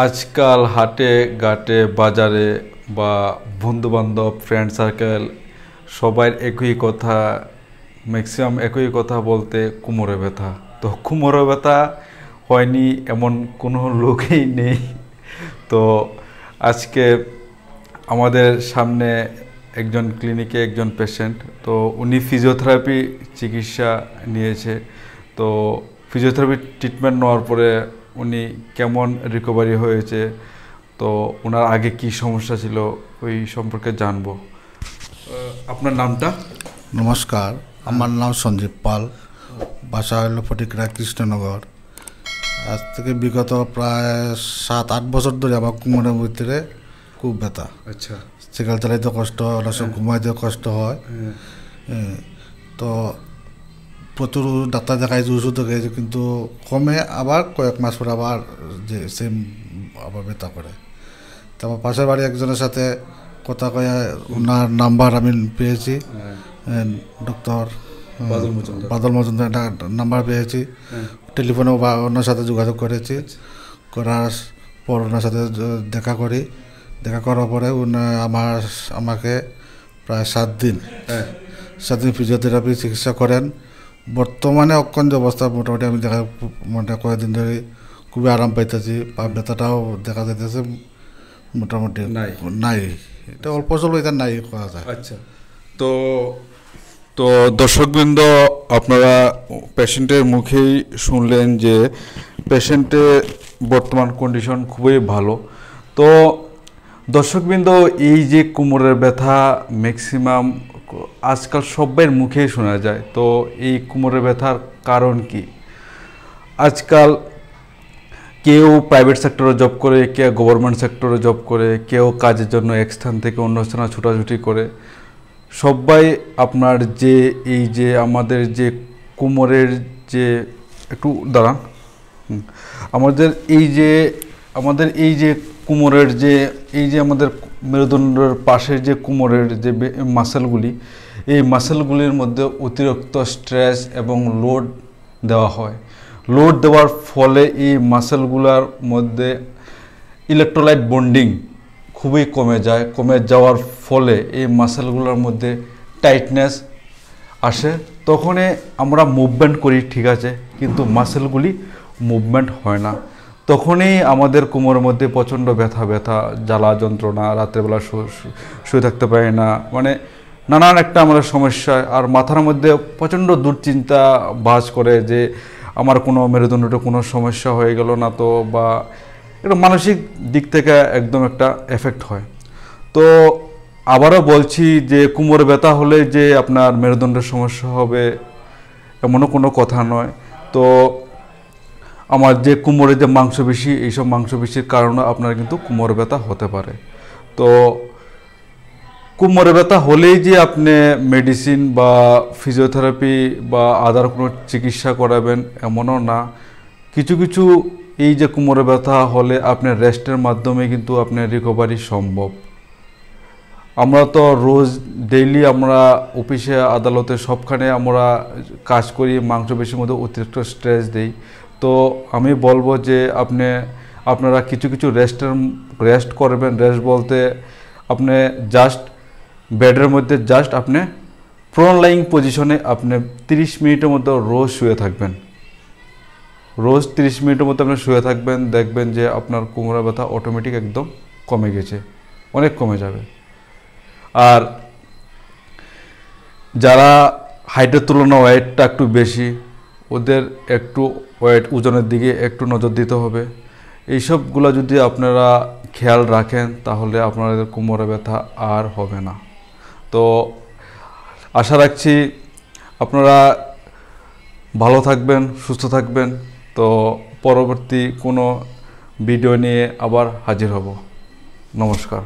আজকাল হাটে ঘাটে বাজারে বা বন্ধুবান্ধব ফ্রেন্ড সার্কেল সবার একই কথা, ম্যাক্সিমাম একই কথা বলতে কোমরে ব্যথা। তো কোমরে ব্যথা হয়নি এমন কোনো লোকই নেই। তো আজকে আমাদের সামনে একজন ক্লিনিকে একজন পেশেন্ট, তো উনি ফিজিওথেরাপি চিকিৎসা নিয়েছে। তো ফিজিওথেরাপি ট্রিটমেন্ট নেওয়ার পরে উনি কেমন রিকভারি হয়েছে, তো ওনার আগে কি সমস্যা ছিল ওই সম্পর্কে জানবো। আপনার নামটা? নমস্কার, আমার নাম সঞ্জীব পাল, বাসা হল ফটিকরা কৃষ্ণনগর। আজ থেকে বিগত প্রায় 7-8 বছর ধরে আমার কোমরের ভিতরে খুব ব্যথা। আচ্ছা, সাইকেল চালাইতে কষ্ট, অনেক সময় ঘুমাইতে কষ্ট হয়। তো প্রচুর ডাক্তার দেখাইছি, ওষুধ দেখাইছি, কিন্তু কমে, আবার কয়েক মাস পরে আবার যে সেম আবার ব্যথা করে। তারপর পাশের বাড়ি একজনের সাথে কথা কয়ে ওনার নাম্বার আমি পেয়েছি, ডক্টর বাদল মজুমদার নাম্বার পেয়েছি। টেলিফোনেও বা ওনার সাথে যোগাযোগ করেছি। করার পর ওনার সাথে দেখা করার পরে আমাকে প্রায় 7 দিন ফিজিওথেরাপি চিকিৎসা করেন। বর্তমানে অক্ষণ যে অবস্থা, মোটামুটি আমি কয়েকদিন ধরে খুবই আরাম পাইতেছি। পা ব্যথাটাও দেখা যাইতেছে মোটামুটি নাই, এটা অল্প চলো, এটা নাই করা যায়। আচ্ছা, তো তো দর্শকবৃন্দ, আপনারা পেশেন্টের মুখেই শুনলেন যে পেশেন্টের বর্তমান কন্ডিশন খুবই ভালো। তো দর্শকবৃন্দ, এই যে কোমরের ব্যথা ম্যাক্সিমাম আজকাল সবার মুখেই শোনা যায়। তো এই কোমরের ব্যথার কারণ কি? আজকাল কেউ প্রাইভেট সেক্টরে জব করে, কেউ গভর্নমেন্ট সেক্টরে জব করে, কেউ কাজের জন্য এক স্থান থেকে অন্য স্থানে ছোটাছুটি করে। সবাই আপনার যে এই যে আমাদের যে কোমরের যে একটু দাঁড়ান, আমাদের এই যে কোমরের যে এই যে আমাদের মেরুদণ্ডের পাশের যে কোমরের যে মাসেলগুলি, এই মাসেলগুলির মধ্যে অতিরিক্ত স্ট্রেস এবং লোড দেওয়া হয়। লোড দেওয়ার ফলে এই মাসেলগুলোর মধ্যে ইলেকট্রোলাইট বন্ডিং খুবই কমে যাওয়ার ফলে এই মাসেলগুলোর মধ্যে টাইটনেস আসে। তখনই আমরা মুভমেন্ট করি, ঠিক আছে, কিন্তু মাসেলগুলি মুভমেন্ট হয় না। তখনই আমাদের কোমরের মধ্যে প্রচণ্ড ব্যথা, জ্বালা যন্ত্রণা, রাত্রেবেলা শুয়ে থাকতে পারি না, মানে নানান একটা আমাদের সমস্যা। আর মাথার মধ্যে প্রচণ্ড দুশ্চিন্তা বাস করে যে আমার কোনো মেরুদণ্ডটা কোনো সমস্যা হয়ে গেল না তো, বা এটা মানসিক দিক থেকে একদম একটা এফেক্ট হয়। তো আবারও বলছি যে কোমরে ব্যথা হলে যে আপনার মেরুদণ্ডের সমস্যা হবে এমনও কোনো কথা নয়। তো আমার যে কোমরের যে মাংসপেশি, এইসব মাংসপেশির কারণে আপনার কিন্তু কোমরে ব্যথা হতে পারে। তো কোমরে ব্যথা হলেই যে আপনি মেডিসিন বা ফিজিওথেরাপি বা আদার কোনো চিকিৎসা করাবেন এমনও না। কিছু এই যে কোমরে ব্যথা হলে আপনার রেস্টের মাধ্যমে কিন্তু আপনার রিকভারি সম্ভব। আমরা তো রোজ ডেইলি আমরা অফিসে আদালতে সবখানে আমরা কাজ করি, মাংসপেশির মধ্যে অতিরিক্ত স্ট্রেস দেই। তো আমি বলবো যে আপনারা কিছু রেস্ট করবেন। রেস্ট বলতে আপনি জাস্ট বেডের মধ্যে আপনি প্রন লাইং পজিশনে আপনি 30 মিনিটের মধ্যে রোজ শুয়ে থাকবেন। রোজ 30 মিনিটের মধ্যে আপনি শুয়ে থাকবেন, দেখবেন যে আপনার কোমরের ব্যথা অটোমেটিক একদম কমে গেছে, অনেক কমে যাবে। আর যারা হাইটের তুলনায় ওয়েটটা একটু বেশি, ওদের একটু ওজনের দিকে একটু নজর দিতে হবে। এইসবগুলো যদি আপনারা খেয়াল রাখেন তাহলে আপনাদের কোমরে ব্যথা আর হবে না। তো আশা রাখছি আপনারা ভালো থাকবেন, সুস্থ থাকবেন। তো পরবর্তী কোনো ভিডিও নিয়ে আবার হাজির হব। নমস্কার।